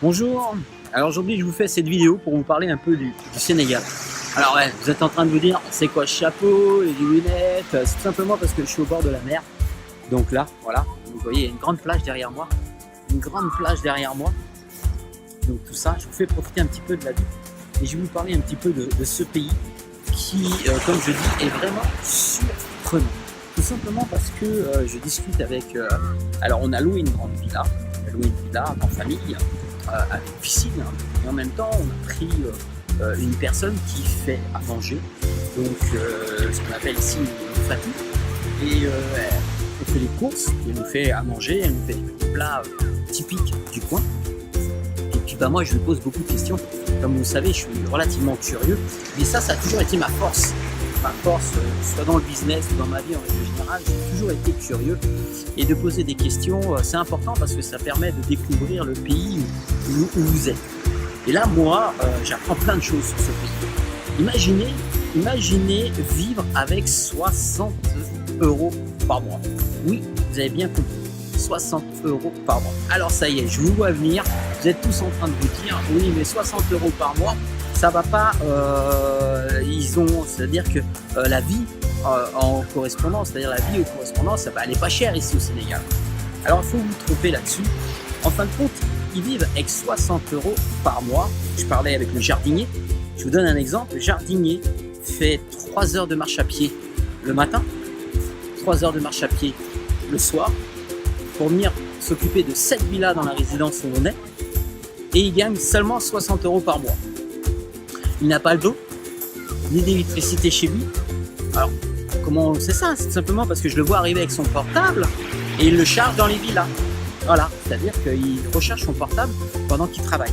Bonjour, alors aujourd'hui je vous fais cette vidéo pour vous parler un peu du Sénégal. Alors ouais, vous êtes en train de vous dire c'est quoi ce chapeau, les lunettes, c'est tout simplement parce que je suis au bord de la mer. Donc là, voilà, vous voyez il y a une grande plage derrière moi. Une grande plage derrière moi. Donc tout ça, je vous fais profiter un petit peu de la vie. Et je vais vous parler un petit peu de ce pays qui, comme je dis, est vraiment surprenant. Tout simplement parce que je discute avec... alors on a loué une grande villa, en famille, avec piscine, et en même temps on a pris une personne qui fait à manger, donc ce qu'on appelle ici une fatou, et elle fait les courses, elle nous fait à manger, elle nous fait des petits plats typiques du coin. Et puis bah moi je lui pose beaucoup de questions, comme vous le savez je suis relativement curieux, et ça a toujours été ma force, soit dans le business ou dans ma vie en règle générale, j'ai toujours été curieux, et de poser des questions c'est important parce que ça permet de découvrir le pays où vous êtes. Et là moi j'apprends plein de choses sur ce pays. Imaginez vivre avec 60 € par mois. Oui, vous avez bien compris, 60 € par mois. Alors ça y est, je vous vois venir, vous êtes tous en train de vous dire oui mais 60 € par mois ça va pas, c'est-à-dire que la vie en correspondance, c'est-à-dire la vie aux correspondances, elle est pas chère ici au Sénégal. Alors il faut vous tromper là-dessus. En fin de compte, ils vivent avec 60 € par mois. Je parlais avec le jardinier. Je vous donne un exemple. Le jardinier fait 3 heures de marche à pied le matin, 3 heures de marche à pied le soir, pour venir s'occuper de 7 villas dans la résidence où on est, et il gagne seulement 60 € par mois. Il n'a pas d'eau, ni d'électricité chez lui. Alors, comment on sait ça? C'est simplement parce que je le vois arriver avec son portable et il le charge dans les villas. Voilà, c'est-à-dire qu'il recharge son portable pendant qu'il travaille.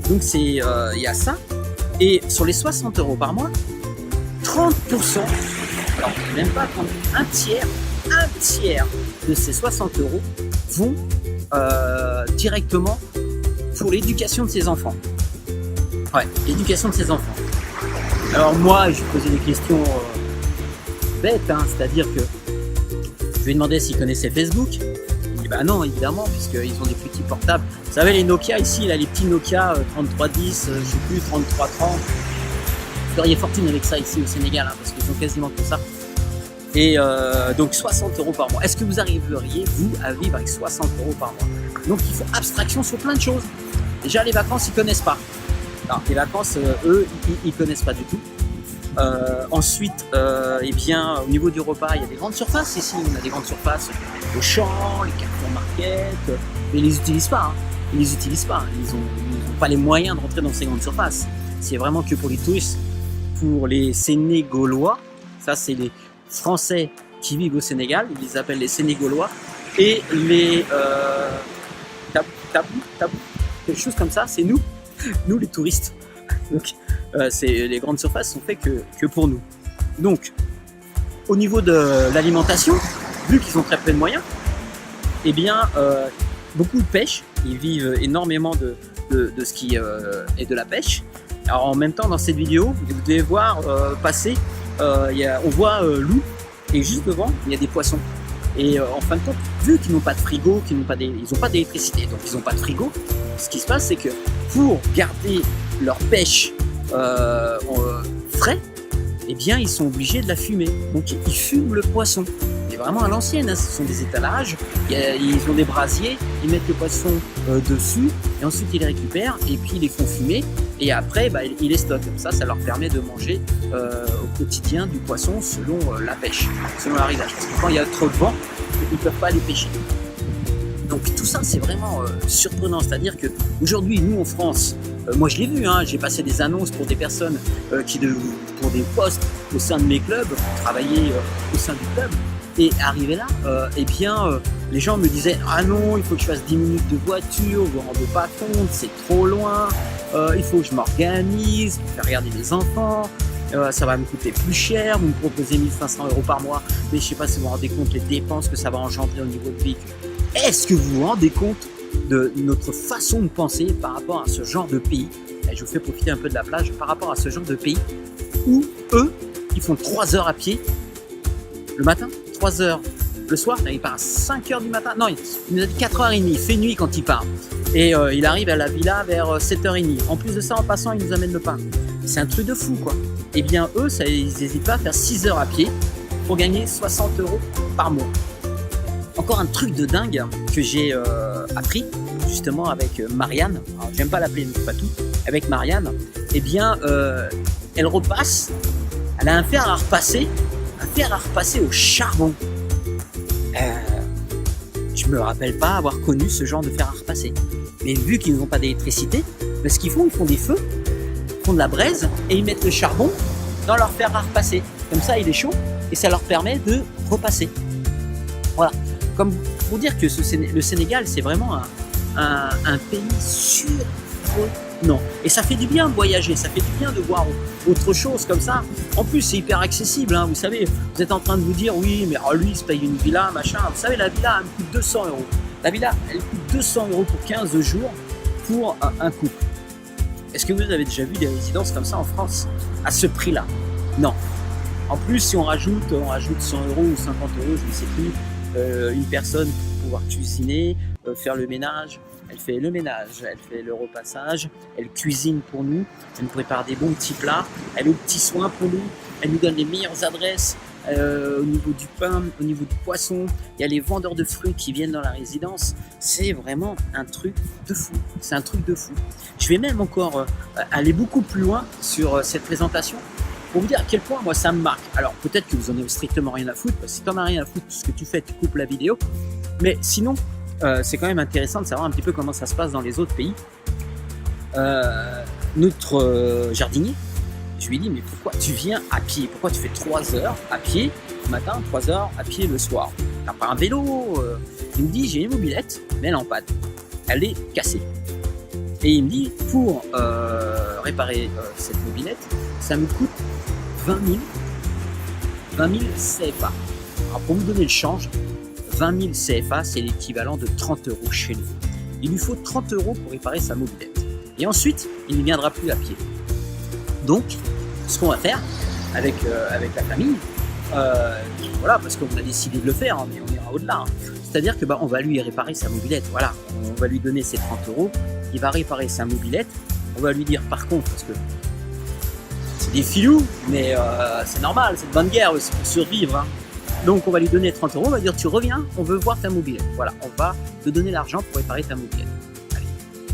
Donc il y a ça. Et sur les 60 € par mois, 30%, alors même pas 30, un tiers de ces 60 € vont directement pour l'éducation de ses enfants. Ouais, l'éducation de ses enfants. Alors moi, je posais des questions bêtes, c'est-à-dire que je lui ai demandé s'il connaissait Facebook. Il dit bah non, évidemment, puisqu'ils ont des petits portables. Vous savez, les Nokia ici, là, les petits Nokia 3310, je sais plus, 3330. Vous feriez fortune avec ça ici au Sénégal, parce qu'ils ont quasiment tout ça. Et donc 60 € par mois. Est-ce que vous arriveriez, vous, à vivre avec 60 € par mois? Donc ils font abstraction sur plein de choses. Déjà, les vacances, ils connaissent pas. Alors, les vacances, eux, ils connaissent pas du tout. Ensuite, eh bien, au niveau du repas, il y a des grandes surfaces ici. On a des grandes surfaces, les Auchan, les Carrefour Market, mais ils les utilisent pas. Ils les utilisent pas. Ils ont pas les moyens de rentrer dans ces grandes surfaces. C'est vraiment que pour les touristes. Pour les Sénégalois, ça c'est les Français qui vivent au Sénégal, ils les appellent les Sénégalois, et les tabou, quelque chose comme ça, c'est nous les touristes. Donc les grandes surfaces sont faites que pour nous. Donc au niveau de l'alimentation, vu qu'ils ont très peu de moyens, eh bien beaucoup de pêche, ils vivent énormément de ce qui est de la pêche. Alors en même temps dans cette vidéo, vous devez voir passer, on voit loup, et juste devant il y a des poissons. Et en fin de compte, vu qu'ils n'ont pas de frigo, ils n'ont pas d'électricité, donc ils n'ont pas de frigo, ce qui se passe c'est que pour garder leur pêche frais, eh bien ils sont obligés de la fumer. Donc ils fument le poisson. Mais vraiment à l'ancienne, ce sont des étalages, ils ont des brasiers, ils mettent le poisson dessus, et ensuite ils les récupèrent, et puis ils les font fumer, et après ils les stockent. Comme ça leur permet de manger au quotidien du poisson selon la pêche, selon l'arrivage. Parce que quand il y a trop de vent, ils ne peuvent pas les pêcher. Donc tout ça c'est vraiment surprenant, c'est-à-dire qu'aujourd'hui nous en France, moi je l'ai vu, j'ai passé des annonces pour des personnes pour des postes au sein de mes clubs, pour travailler au sein du club, et arrivé là, eh bien les gens me disaient ah non, il faut que je fasse 10 minutes de voiture, vous vous rendez pas compte, c'est trop loin, il faut que je m'organise pour faire regarder mes enfants, ça va me coûter plus cher, vous me proposez 1500 € par mois, mais je sais pas si vous vous rendez compte les dépenses que ça va engendrer au niveau de véhicule. Est-ce que vous vous rendez compte de notre façon de penser par rapport à ce genre de pays? Et je vous fais profiter un peu de la plage par rapport à ce genre de pays où eux, ils font 3 heures à pied le matin, 3 heures Le soir, il part à 5h du matin. Non, il nous a dit 4h30. Il fait nuit quand il part. Et il arrive à la villa vers 7h30. En plus de ça, en passant, il nous amène le pain. C'est un truc de fou, quoi. Eh bien, eux, ils n'hésitent pas à faire 6 heures à pied pour gagner 60 € par mois. Encore un truc de dingue que j'ai appris, justement, avec Marianne. Alors, j'aime pas l'appeler Patou. Avec Marianne, eh bien, elle repasse. Elle a un fer à repasser au charbon. Je me rappelle pas avoir connu ce genre de fer à repasser. Mais vu qu'ils n'ont pas d'électricité, ce qu'ils font, ils font des feux, ils font de la braise et ils mettent le charbon dans leur fer à repasser. Comme ça, il est chaud et ça leur permet de repasser. Voilà. Comme pour dire que le Sénégal, c'est vraiment un pays surprenant. Et ça fait du bien de voyager, ça fait du bien de voir autre chose comme ça. En plus, c'est hyper accessible, hein. Vous savez, vous êtes en train de vous dire, oui, mais lui, il se paye une villa, machin. Vous savez, la villa, elle me coûte 200 €. La villa, elle coûte 200 € pour 15 jours pour un couple. Est-ce que vous avez déjà vu des résidences comme ça en France à ce prix-là? Non. En plus, si on rajoute 100 € ou 50 €, je ne sais plus, une personne pour pouvoir cuisiner, faire le ménage. Elle fait le ménage, elle fait le repassage, elle cuisine pour nous, elle nous prépare des bons petits plats, elle a aux petits soins pour nous, elle nous donne les meilleures adresses au niveau du pain, au niveau du poisson. Il y a les vendeurs de fruits qui viennent dans la résidence. C'est vraiment un truc de fou. C'est un truc de fou. Je vais même encore aller beaucoup plus loin sur cette présentation pour vous dire à quel point moi ça me marque. Alors peut-être que vous en avez strictement rien à foutre, parce que si tu n'en as rien à foutre, ce que tu fais, tu coupes la vidéo. Mais sinon, c'est quand même intéressant de savoir un petit peu comment ça se passe dans les autres pays. Notre jardinier, je lui dis, mais pourquoi tu viens à pied? Pourquoi tu fais 3 heures à pied le matin, 3 heures à pied le soir? T'as pas un vélo? Il me dit, j'ai une mobilette, mais elle est en panne. Elle est cassée. Et il me dit, pour réparer cette mobilette, ça me coûte 20 000 CFA. Alors pour vous donner le change, 20 000 CFA, c'est l'équivalent de 30 € chez nous. Il lui faut 30 € pour réparer sa mobilette. Et ensuite, il ne viendra plus à pied. Donc, ce qu'on va faire avec la famille, voilà, parce qu'on a décidé de le faire, hein, mais on ira au-delà. Hein. C'est-à-dire que on va lui réparer sa mobilette. Voilà, on va lui donner ses 30 €. Il va réparer sa mobilette. On va lui dire par contre, parce que c'est des filous, mais c'est normal, c'est de bonne guerre, c'est pour survivre. Hein. Donc on va lui donner 30 €, on va dire tu reviens, on veut voir ta mobilette. Voilà, on va te donner l'argent pour réparer ta mobilette. Allez,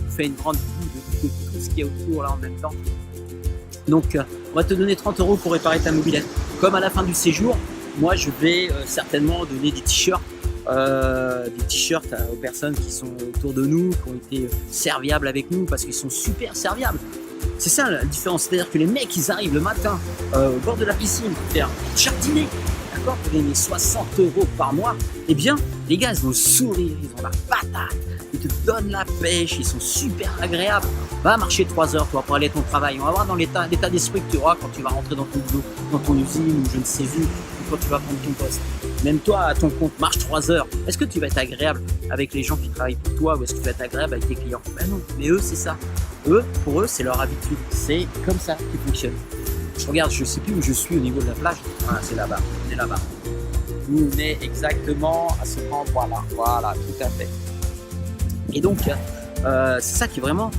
on fait une grande vue de tout ce qui est autour là en même temps. Donc on va te donner 30 € pour réparer ta mobilette. Comme à la fin du séjour, moi je vais certainement donner des t-shirts aux personnes qui sont autour de nous, qui ont été serviables avec nous parce qu'ils sont super serviables. C'est ça la différence, c'est-à-dire que les mecs ils arrivent le matin au bord de la piscine pour faire jardiner. Pour gagner 60 € par mois, eh bien, les gars, ils ont le sourire, ils ont la patate, ils te donnent la pêche, ils sont super agréables. Va marcher 3 heures, toi, pour aller à ton travail. On va voir dans l'état d'esprit que tu auras quand tu vas rentrer dans ton usine ou je ne sais où, ou quand tu vas prendre ton poste. Même toi, à ton compte, marche 3 heures. Est-ce que tu vas être agréable avec les gens qui travaillent pour toi ou est-ce que tu vas être agréable avec tes clients? Ben non, mais eux, c'est ça. Pour eux, c'est leur habitude. C'est comme ça qu'ils fonctionnent. Je regarde, je ne sais plus où je suis au niveau de la plage. Ah, c'est là-bas, on est là-bas. Nous, on est exactement à ce endroit-là. Voilà, tout à fait. Et donc, c'est ça qui est vraiment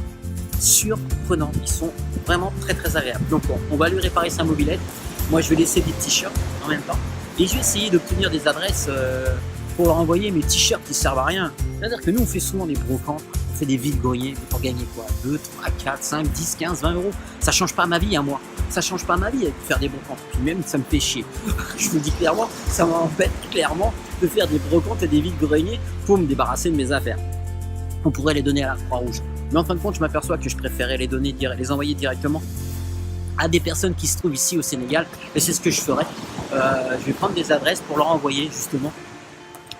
surprenant. Ils sont vraiment très très agréables. Donc, on va lui réparer sa mobilette. Moi, je vais laisser des t-shirts en même temps. Et je vais essayer d'obtenir des adresses pour leur envoyer mes t-shirts qui ne servent à rien. C'est-à-dire que nous, on fait souvent des brocantes. On fait des vide-greniers pour gagner quoi? 2, 3, 4, 5, 10, 15, 20 €. Ça change pas ma vie à moi. Ça change pas ma vie de faire des brocantes. Puis même, ça me fait chier. Je vous dis clairement, ça m'embête clairement de faire des brocantes et des vide-greniers pour me débarrasser de mes affaires. On pourrait les donner à la Croix-Rouge. Mais en fin de compte, je m'aperçois que je préférais les envoyer directement à des personnes qui se trouvent ici au Sénégal. Et c'est ce que je ferai. Je vais prendre des adresses pour leur envoyer justement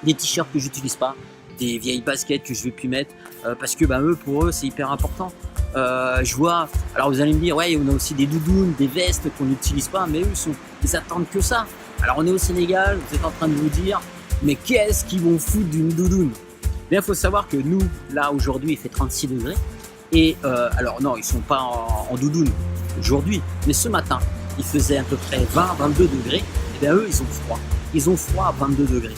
des t-shirts que j'utilise pas, des vieilles baskets que je vais plus mettre parce que pour eux c'est hyper important. Je vois, alors vous allez me dire ouais, on a aussi des doudounes, des vestes qu'on n'utilise pas, mais eux ils attendent que ça. Alors on est au Sénégal, vous êtes en train de vous dire mais qu'est-ce qu'ils vont foutre d'une doudoune? Bien, il faut savoir que nous là aujourd'hui il fait 36 degrés et alors non, ils sont pas en doudoune aujourd'hui, mais ce matin il faisait à peu près 20-22 degrés. Et bien eux ils ont froid à 22 degrés.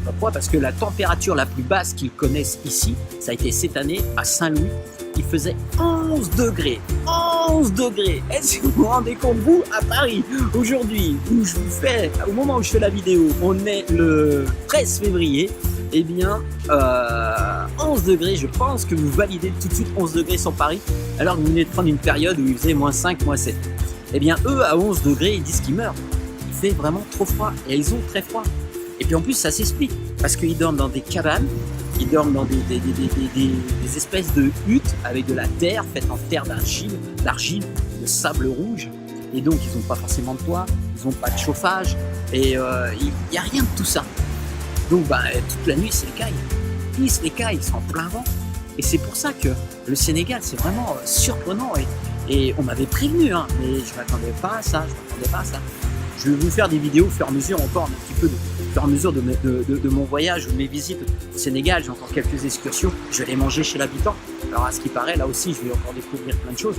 pas pourquoi, parce que la température la plus basse qu'ils connaissent ici, ça a été cette année à Saint-Louis, il faisait 11 degrés. 11 degrés. Est-ce que vous vous rendez compte, vous, à Paris, aujourd'hui, au moment où je fais la vidéo, on est le 13 février, eh bien, 11 degrés, je pense que vous validez tout de suite 11 degrés sur Paris, alors que vous venez de prendre une période où il faisait moins 5, moins 7. Eh bien, eux, à 11 degrés, ils disent qu'ils meurent. Il fait vraiment trop froid, et ils ont très froid. Et puis en plus, ça s'explique, parce qu'ils dorment dans des cabanes, ils dorment dans des espèces de huttes avec de la terre faite en terre d'argile, de sable rouge. Et donc, ils n'ont pas forcément de toit, ils n'ont pas de chauffage, et il n'y a rien de tout ça. Donc, toute la nuit, c'est l'écaille. Les cailles, ils sont en plein vent. Et c'est pour ça que le Sénégal, c'est vraiment surprenant. Et on m'avait prévenu, hein, mais je ne m'attendais pas à ça. Je vais vous faire des vidéos au fur et à mesure, encore un petit peu au fur et à mesure de mon voyage ou de mes visites au Sénégal. J'ai encore quelques excursions. Je vais aller manger chez l'habitant. Alors, à ce qui paraît, là aussi, je vais encore découvrir plein de choses.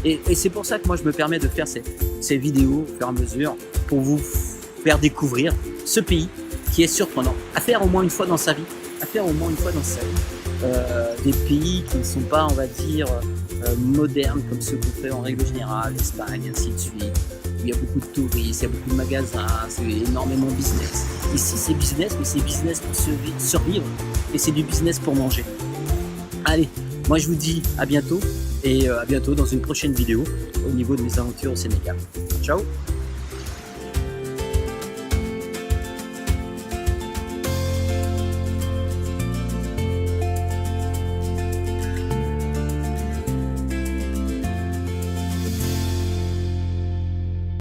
Et c'est pour ça que moi, je me permets de faire ces vidéos au fur et à mesure pour vous faire découvrir ce pays qui est surprenant. À faire au moins une fois dans sa vie. Des pays qui ne sont pas, on va dire, modernes comme ceux qu'on fait en règle générale, l'Espagne, ainsi de suite. Il y a beaucoup de touristes, il y a beaucoup de magasins, c'est énormément business. Ici, c'est business, mais c'est business pour survivre et c'est du business pour manger. Allez, moi je vous dis à bientôt et à bientôt dans une prochaine vidéo au niveau de mes aventures au Sénégal. Ciao!